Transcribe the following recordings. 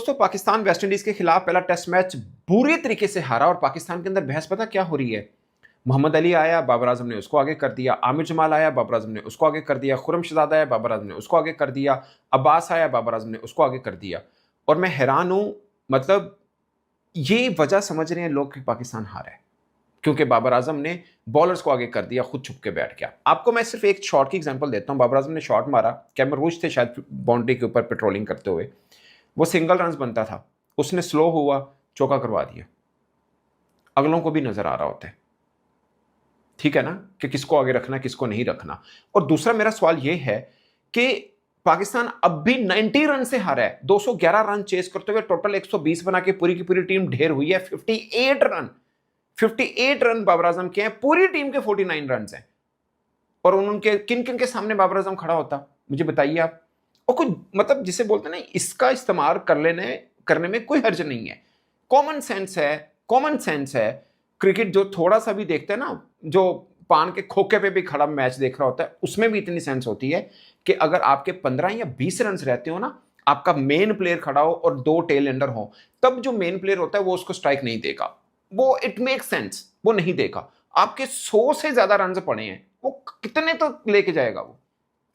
दोस्तों Pakistan West Indies के खिलाफ पहला टेस्ट मैच बुरी तरीके से हारा और पाकिस्तान के अंदर बहस पता क्या हो रही है। मोहम्मद अली आया, बाबर आजम ने उसको आगे कर दिया। आमिर जमाल आया, बाबर आजम ने उसको आगे कर दिया। खुर्रम शहजाद आया, बाबर आजम ने उसको आगे कर दिया। अब्बास आया, बाबर आजम ने उसको आगे कर दिया। और मैं हैरान हूं, मतलब ये वजह समझ रहे हैं लोग कि पाकिस्तान हारा है क्योंकि बाबर आजम ने बॉलर्स को आगे कर दिया, खुद छुप के बैठ गया। आपको मैं सिर्फ एक शॉट की एग्जांपल देता हूं। बाबर आजम ने शॉट मारा, कैमर रूज थे शायद बाउंड्री के ऊपर पेट्रोलिंग करते हुए, वो सिंगल रन बनता था, उसने स्लो हुआ, चौका करवा दिया। अगलों को भी नजर आ रहा होता है, ठीक है ना, कि किसको आगे रखना किसको नहीं रखना। और दूसरा मेरा सवाल यह है कि पाकिस्तान अब भी 90 रन से हारा है। 211 रन चेस करते हुए टोटल 120 बना के पूरी की पूरी टीम ढेर हुई है। 58 रन बाबर आजम के हैं, पूरी टीम के 49 रन हैं। और उनके किन किन के सामने बाबर आजम खड़ा होता, मुझे बताइए आप। और कुछ मतलब जिसे बोलते हैं ना, इसका इस्तेमाल करने में कोई हर्ज नहीं है। कॉमन सेंस है। क्रिकेट जो थोड़ा सा भी देखते हैं ना, जो पान के खोखे पे भी खड़ा मैच देख रहा होता है, उसमें भी इतनी सेंस होती है कि अगर आपके 15 या 20 रन रहते हो ना, आपका मेन प्लेयर खड़ा हो और 2 टेल एंडर हो, तब जो मेन प्लेयर होता है वो उसको स्ट्राइक नहीं देगा। वो इट मेक सेंस, वो नहीं देगा। आपके 100 से ज्यादा रन पड़े हैं, वो कितने तो लेके जाएगा वो।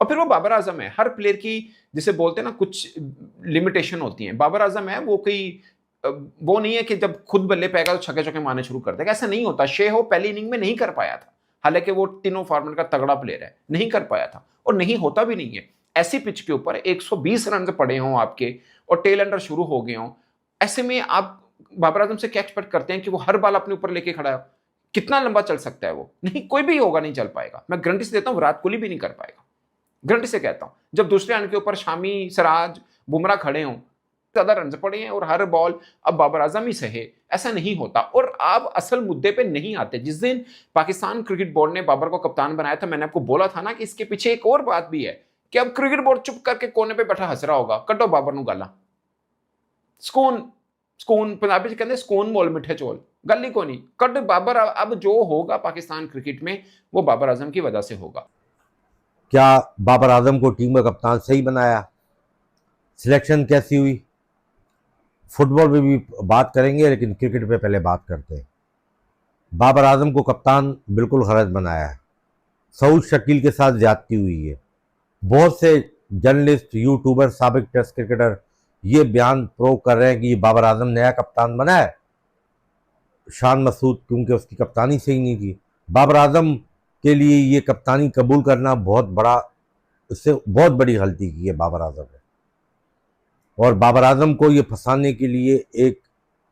और फिर वो बाबर आजम है। हर प्लेयर की जिसे बोलते हैं ना कुछ लिमिटेशन होती हैं। बाबर आजम है, वो कोई वो नहीं है कि जब खुद बल्ले पाएगा तो छक्के चौके मारने शुरू कर देगा, ऐसा नहीं होता। शे हो पहली इनिंग में नहीं कर पाया था, हालांकि वो तीनों फॉर्मेट का तगड़ा प्लेयर है, नहीं कर पाया था और नहीं होता भी नहीं है। ऐसी पिच के ऊपर 120 रन पड़े हों आपके और टेल एंडर शुरू हो गए हों, ऐसे में आप बाबर आजम से क्या एक्सपेक्ट करते हैं कि वो हर बाल अपने ऊपर लेके खड़ा है? कितना लंबा चल सकता है वो? नहीं, कोई भी होगा नहीं चल पाएगा। मैं गारंटी से देता हूं विराट कोहली भी नहीं कर पाएगा, गारंटी से कहता हूं। जब दूसरे एंड के ऊपर शामी, सिराज, बुमराह खड़े हों, ज्यादा रन पड़े हैं और हर बॉल अब बाबर आजम ही सहे, ऐसा नहीं होता। और आप असल मुद्दे पे नहीं आते। जिस दिन पाकिस्तान क्रिकेट बोर्ड ने बाबर को कप्तान बनाया था, मैंने आपको बोला था ना कि इसके पीछे एक और बात भी है कि अब क्रिकेट बोर्ड चुप करके कोने पे बैठा हंस रहा होगा, कटो बाबर नु गाला, ਸਕੂਨ ਸਕੂਨ पंजाबी कहते हैं ਸਕੂਨ मोल मिठे चोल, गल ही को नहीं कट बाबर। अब जो होगा पाकिस्तान क्रिकेट में वो बाबर आजम की वजह से होगा। क्या बाबर आजम को टीम का कप्तान सही बनाया? सिलेक्शन कैसी हुई? फुटबॉल में भी बात करेंगे, लेकिन क्रिकेट पे पहले बात करते हैं। बाबर आजम को कप्तान बिल्कुल गलत बनाया है। सऊद शकील के साथ ज्यादती हुई है। बहुत से जर्नलिस्ट, यूट्यूबर, साबिक टेस्ट क्रिकेटर ये बयान प्रूव कर रहे हैं कि ये बाबर आजम नया कप्तान बना है शान मसूद, क्योंकि उसकी कप्तानी सही नहीं थी। बाबर आजम के लिए ये कप्तानी कबूल करना उससे बहुत बड़ी गलती की है बाबर आजम ने। और बाबर आजम को ये फंसाने के लिए एक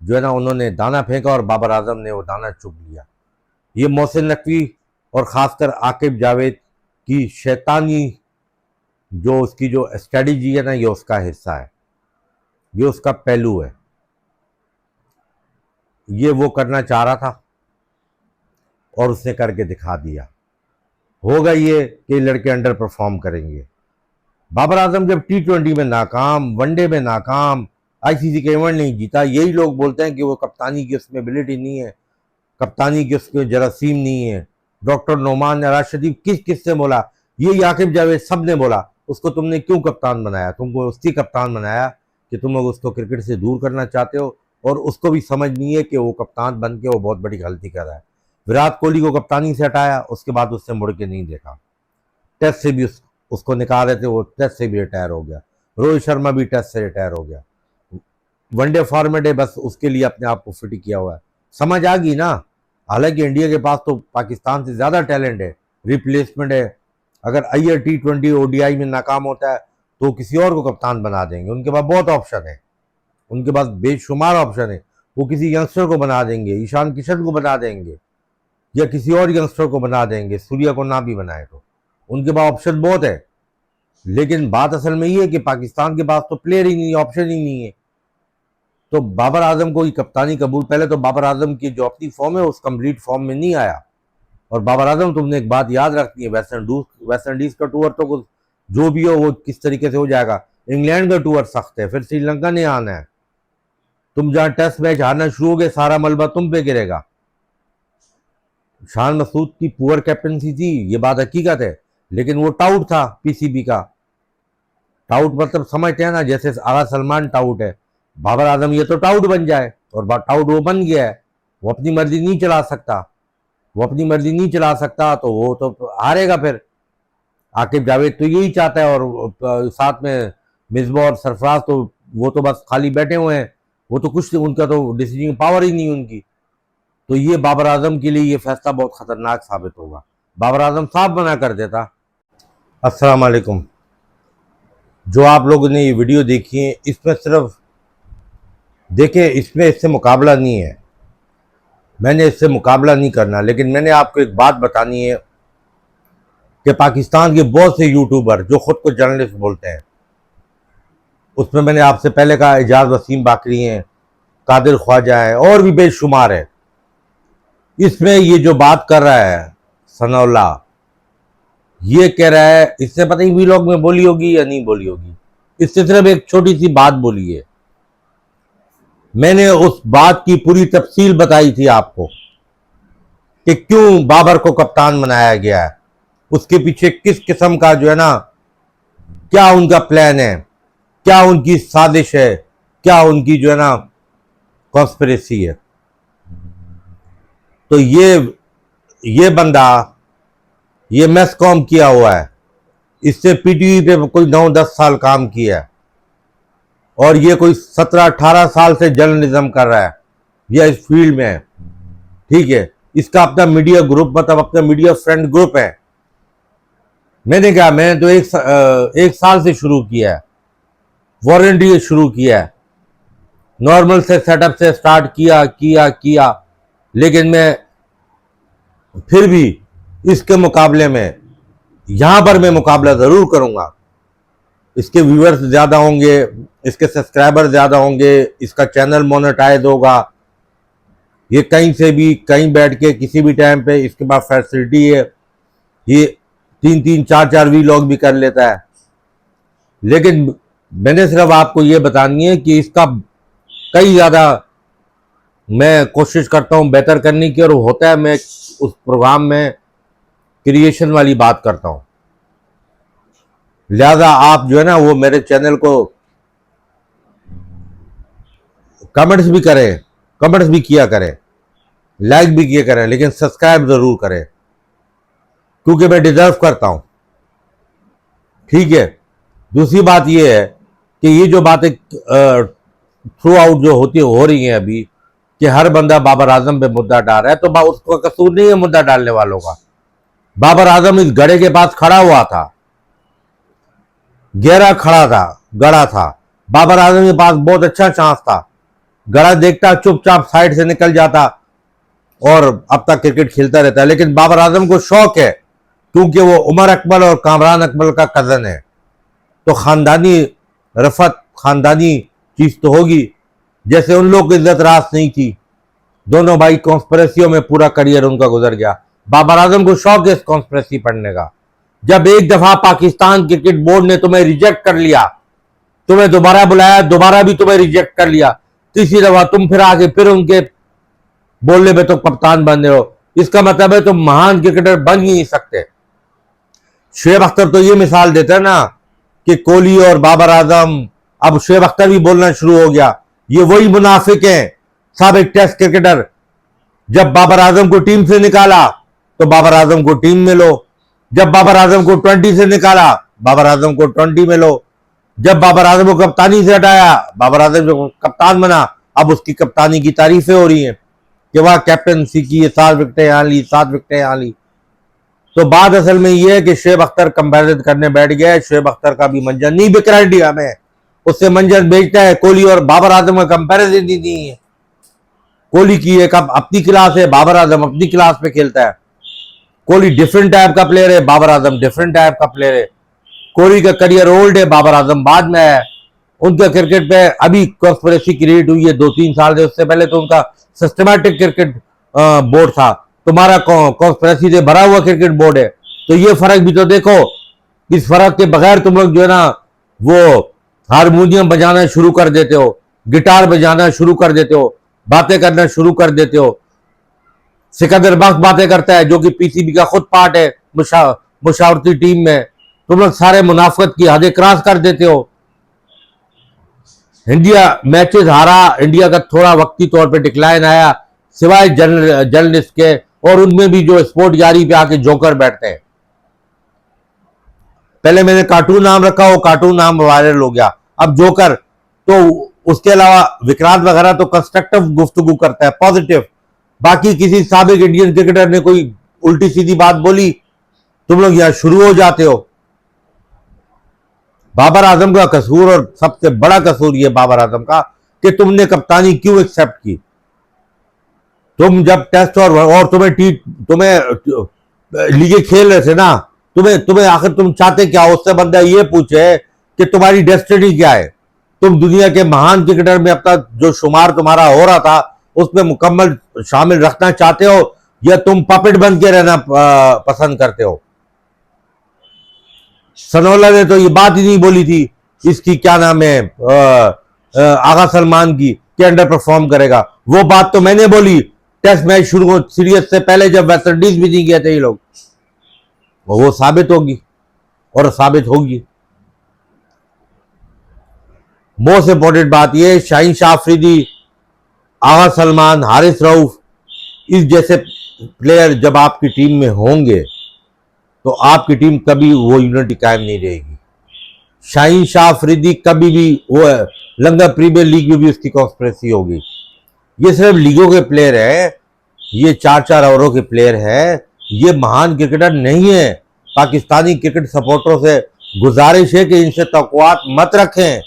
जो है ना, उन्होंने दाना फेंका और बाबर आजम ने वो दाना चुग लिया। ये मोहसिन नकवी और ख़ासकर आकिब जावेद की शैतानी जो उसकी जो स्ट्रेटजी है ना, ये उसका हिस्सा है, ये उसका पहलू है। ये वो करना चाह रहा था और उसने करके दिखा दिया। होगा ये कि लड़के अंडर परफॉर्म करेंगे। बाबर आजम जब T20 में नाकाम, वनडे में नाकाम, ICC के इवेंट नहीं जीता, यही लोग बोलते हैं कि वो कप्तानी की उसमें एबिलिटी नहीं है, कप्तानी की उसके जरासीम नहीं है। डॉक्टर नोमान, राशिद, किससे बोला? ये आकिब जावेद, सब ने बोला उसको तुमने क्यों कप्तान बनाया? तुमको उसकी कप्तान बनाया कि तुम लोग उसको क्रिकेट से दूर करना चाहते हो, और उसको भी समझ नहीं है कि वो कप्तान बन के वो बहुत बड़ी गलती कर रहा है। विराट कोहली को कप्तानी से हटाया, उसके बाद उससे मुड़ के नहीं देखा। टेस्ट से भी उसको निकाल रहे थे, वो टेस्ट से भी रिटायर हो गया। रोहित शर्मा भी टेस्ट से रिटायर हो गया। वनडे फॉर्मेट है, बस उसके लिए अपने आप को फिट किया हुआ है। समझ आ गई ना? हालांकि इंडिया के पास तो पाकिस्तान से ज़्यादा टैलेंट है, रिप्लेसमेंट है। अगर अय्यर T20 ODI में नाकाम होता है तो किसी और को कप्तान बना देंगे। उनके पास बहुत ऑप्शन है, उनके पास बेशुमार ऑप्शन है। वो किसी यंगस्टर को बना देंगे, ईशान किशन को बना देंगे, या किसी और यंगस्टर को बना देंगे, सूर्या को ना भी बनाए तो। उनके पास ऑप्शन बहुत है। लेकिन बात असल में ये है कि पाकिस्तान के पास तो प्लेयर ही नहीं, ऑप्शन ही नहीं है। तो बाबर आजम को ये कप्तानी कबूल, पहले तो बाबर आजम की जो अपनी फॉर्म है उस कंप्लीट फॉर्म में नहीं आया। और बाबर आजम, तुमने एक बात याद रखनी है, वेस्ट इंडीज का टूर तो कुछ जो भी हो वो किस तरीके से हो जाएगा। इंग्लैंड का टूर सख्त है, फिर श्रीलंका ने आना है। तुम जहां टेस्ट मैच हारना शुरू हो गए, सारा मलबा तुम पे गिरेगा। शान मसूद की पुअर कैप्टनसी थी, ये बात हकीकत है, लेकिन वो टाउट था PCB का। टाउट मतलब समझते हैं ना, जैसे आगा सलमान टाउट है, बाबर आजम ये तो टाउट बन जाए, और टाउट वो बन गया है, वो अपनी मर्जी नहीं चला सकता, वो अपनी मर्जी नहीं चला सकता तो वो तो हारेगा। फिर आकिब जावेद तो यही चाहता है, और साथ में मिसबा और सरफराज तो वो तो बस खाली बैठे हुए हैं, वो तो कुछ उनका तो डिसीजन पावर ही नहीं उनकी। तो ये बाबर आजम के लिए ये फैसला बहुत खतरनाक साबित होगा। बाबर आजम साफ मना कर देता। अस्सलाम वालेकुम। जो आप लोगों ने ये वीडियो देखी है, इसमें सिर्फ देखें, इसमें इससे मुकाबला नहीं है, मैंने इससे मुकाबला नहीं करना, लेकिन मैंने आपको एक बात बतानी है कि पाकिस्तान के बहुत से यूट्यूबर जो खुद को जर्नलिस्ट बोलते हैं, उसमें मैंने आपसे पहले कहा एजाज वसीम बाकरी हैं, कादिर ख्वाजा है, और भी बेशुमार है। इसमें ये जो बात कर रहा है सनाउल्लाह, ये कह रहा है, इससे पता नहीं वीलॉग में बोली होगी या नहीं बोली होगी, इससे सिर्फ एक छोटी सी बात बोली है। मैंने उस बात की पूरी तफसील बताई थी आपको कि क्यों बाबर को कप्तान बनाया गया है, उसके पीछे किस किस्म का जो है ना, क्या उनका प्लान है, क्या उनकी साजिश है, क्या उनकी जो है ना कॉन्स्पिरेसी है। तो ये बंदा ये मैसकॉम किया हुआ है, इससे पीटीवी पे कोई 9-10 साल काम किया है, और ये कोई 17-18 साल से जर्नलिज्म कर रहा है, यह इस फील्ड में है, ठीक है। इसका अपना मीडिया ग्रुप, मतलब अपना मीडिया फ्रेंड ग्रुप है। मैंने कहा, मैंने तो एक साल से शुरू किया है, वॉलंटियर शुरू किया है, नॉर्मल से सेटअप से स्टार्ट किया, लेकिन मैं फिर भी इसके मुकाबले में यहां पर मैं मुकाबला जरूर करूंगा। इसके व्यूअर्स ज्यादा होंगे, इसके सब्सक्राइबर ज्यादा होंगे, इसका चैनल मोनेटाइज होगा, ये कहीं से भी कहीं बैठ के किसी भी टाइम पे इसके पास फैसिलिटी है, ये 3-3, 4-4 वीलॉग भी कर लेता है। लेकिन मैंने सिर्फ आपको ये बतानी है कि इसका कई ज़्यादा मैं कोशिश करता हूँ बेहतर करने की, और होता है मैं उस प्रोग्राम में क्रिएशन वाली बात करता हूँ। लिहाजा आप जो है ना वो मेरे चैनल को कमेंट्स भी करें, कमेंट्स भी किया करें, लाइक भी किया करें, लेकिन सब्सक्राइब जरूर करें, क्योंकि मैं डिजर्व करता हूं, ठीक है। दूसरी बात यह है कि ये जो बातें थ्रू आउट जो हो रही हैं अभी, कि हर बंदा बाबर आजम पे मुद्दा डाल रहा है, तो उसका कसूर नहीं है मुद्दा डालने वालों का। बाबर आजम इस गड़े के पास खड़ा हुआ था, गड़ा था। बाबर आजम के पास बहुत अच्छा चांस था, गड़ा देखता, चुपचाप साइड से निकल जाता और अब तक क्रिकेट खेलता रहता है। लेकिन बाबर आजम को शौक है, क्योंकि वो उमर अकबर और कामरान अकबर का कजन है, तो खानदानी रफत, खानदानी चीज तो होगी। जैसे उन लोग की इज्जत रास नहीं थी, दोनों भाई कॉन्स्पिरेसियों में पूरा करियर उनका गुजर गया। बाबर आजम को शौक है इस कॉन्स्पिरेसी पढ़ने का। जब एक दफा पाकिस्तान क्रिकेट बोर्ड ने तुम्हें रिजेक्ट कर लिया, तुम्हें दोबारा बुलाया, दोबारा भी तुम्हें रिजेक्ट कर लिया, तीसरी दफा तुम फिर आके फिर उनके बोलने में तो कप्तान बन रहे हो, इसका मतलब है तुम महान क्रिकेटर बन ही नहीं सकते। शुएब अख्तर तो ये मिसाल देते हैं ना कि कोहली और बाबर आजम, अब शुएब अख्तर भी बोलना शुरू हो गया, ये वही मुनाफिक हैं, सब एक टेस्ट क्रिकेटर। जब बाबर आजम को टीम से निकाला तो बाबर आजम को टीम में लो, जब बाबर आजम को 20 से निकाला बाबर आजम को 20 में लो, जब बाबर आजम को कप्तानी से हटाया बाबर आजम जो कप्तान बना, अब उसकी कप्तानी की तारीफें हो रही हैं कि वह कैप्टनसी की, ये 7 विकेटें यहां ली, 7 विकेटें यहां ली। तो बात असल में यह है कि शुएब अख्तर कंपैरिजन करने बैठ गया है। शुएब अख्तर का भी मंजर नहीं बिक रहा इंडिया में, उससे मंजर बेचता है। कोहली और बाबर आजम का कंपैरिजन ही नहीं है। कोहली की एक अपनी क्लास है, बाबर आजम अपनी क्लास पे खेलता है। कोहली डिफरेंट टाइप का प्लेयर है, बाबर आजम डिफरेंट टाइप का प्लेयर है। कोहली का करियर ओल्ड है, बाबर आजम बाद में है। उनका क्रिकेट पे अभी कॉन्स्पिरेसी क्रिएट हुई है 2-3 साल से, उससे पहले तो उनका सिस्टमैटिक क्रिकेट बोर्ड था। तुम्हारा कॉन्स्पिरेसी से भरा हुआ क्रिकेट बोर्ड है। तो ये फर्क भी तो देखो, इस फर्क के बगैर तुम लोग जो है ना वो हारमोनियम बजाना शुरू कर देते हो, गिटार बजाना शुरू कर देते हो, बातें करना शुरू कर देते हो। सिकंदर बख्श बातें करता है जो कि पीसीबी का खुद पार्ट है, मुशावरती टीम में। तुम लोग सारे मुनाफत की हदें क्रॉस कर देते हो। इंडिया मैचेस हारा, इंडिया का थोड़ा वक्ती तौर पे डिक्लाइन आया, सिवाय जर्नलिस्ट के, और उनमें भी जो स्पोर्ट जारी पे आके जोकर बैठते हैं। पहले मैंने कार्टून नाम रखा, वो कार्टून नाम वायरल हो गया, अब जोकर। तो उसके अलावा विक्रांत वगैरह तो कंस्ट्रक्टिव गुफ्तगू करता है, पॉजिटिव। बाकी किसी साबिक इंडियन क्रिकेटर ने कोई उल्टी सीधी बात बोली, तुम लोग यहां शुरू हो जाते हो। बाबर आजम का कसूर, और सबसे बड़ा कसूर ये बाबर आजम का कि तुमने कप्तानी क्यों एक्सेप्ट की। तुम जब टेस्ट और तुम्हें लीगे खेल रहे थे ना, तुम्हें आखिर तुम चाहते क्या? उससे बंदा ये पूछे कि तुम्हारी डेस्टिनी क्या है। तुम दुनिया के महान क्रिकेटर में अब तक जो शुमार तुम्हारा हो रहा था उसमें मुकम्मल शामिल रखना चाहते हो, या तुम पपेट बन के रहना पसंद करते हो? सनोला ने तो ये बात ही नहीं बोली थी, इसकी क्या नाम है, आगा सलमान की, कि अंडर परफॉर्म करेगा। वो बात तो मैंने बोली टेस्ट मैच शुरू हो, सीरीज से पहले, जब वेस्ट इंडीज भी नहीं गए थे ये लोग। वो साबित होगी, और साबित होगी। मोस्ट इंपॉर्टेंट बात यह, शाहीन शाह अफरीदी, आगा सलमान, हारिस रऊफ, इस जैसे प्लेयर जब आपकी टीम में होंगे तो आपकी टीम कभी वो यूनिटी कायम नहीं रहेगी। शाहीन शाह अफरीदी कभी भी, वो लंगर प्रीमियर लीग में भी उसकी कॉन्स्पिरेसी होगी। ये सिर्फ लीगों के प्लेयर है, ये 4-4 ओवरों के प्लेयर है, ये महान क्रिकेटर नहीं है। पाकिस्तानी क्रिकेट सपोर्टरों से गुजारिश है कि इनसे तवक्कुआत मत रखें।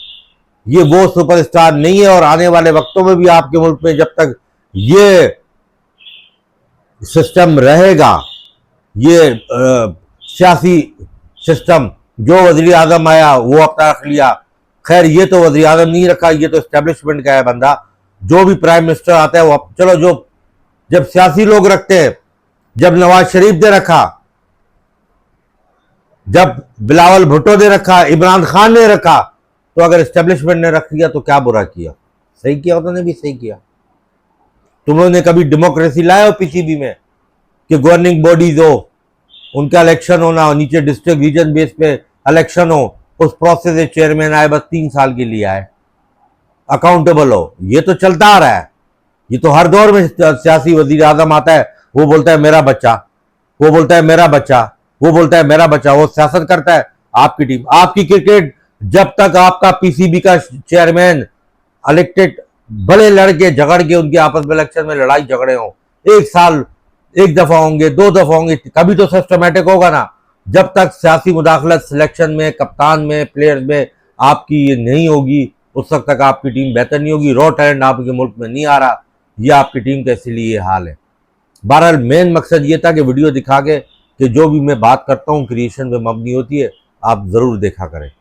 ये वो सुपरस्टार नहीं है, और आने वाले वक्तों में भी आपके मुल्क में जब तक ये सिस्टम रहेगा, ये सियासी सिस्टम, जो वज़ीर आज़म आया वो अपना रख लिया। खैर, ये तो वज़ीर आज़म नहीं रखा, ये तो एस्टेब्लिशमेंट का है बंदा। जो भी प्राइम मिनिस्टर आता है वो, चलो, जो जब सियासी लोग रखते हैं, जब नवाज शरीफ ने रखा, जब बिलावल भुट्टो ने रखा, इमरान खान ने रखा, तो अगर एस्टेब्लिशमेंट ने रख लिया तो क्या बुरा किया? सही किया, उन्होंने भी सही किया। तुम लोगों ने कभी डेमोक्रेसी लाया हो पीसीबी में कि गवर्निंग बॉडीज हो, उनका इलेक्शन होना हो, नीचे डिस्ट्रिक्ट रीजन बेस पे इलेक्शन हो, उस प्रोसेस से चेयरमैन आए, बस 3 साल के लिए आए, अकाउंटेबल हो? ये तो चलता आ रहा है। ये तो हर दौर में सियासी वजीर आजम आता है, वो बोलता है मेरा बच्चा, वो बोलता है मेरा बच्चा, वो बोलता है मेरा बच्चा, वो सियासत करता है। आपकी टीम, आपकी क्रिकेट, जब तक आपका पीसीबी का चेयरमैन इलेक्टेड, बड़े लड़के झगड़ के उनके आपस में इलेक्शन में लड़ाई झगड़े हों, 1 साल 1 दफा होंगे, 2 दफा होंगे, कभी तो सिस्टमैटिक होगा ना। जब तक सियासी मुदाखलत सिलेक्शन में, कप्तान में, प्लेयर्स में आपकी ये नहीं होगी, उस वक्त तक आपकी टीम बेहतर नहीं होगी। रॉ टैलेंट आपके मुल्क में नहीं आ रहा, ये आपकी टीम का इसीलिए ये हाल है। बहरहाल, मेन मकसद ये था कि वीडियो दिखा के कि जो भी मैं बात करता हूँ क्रिएशन पे मबनी होती है, आप ज़रूर देखा करें।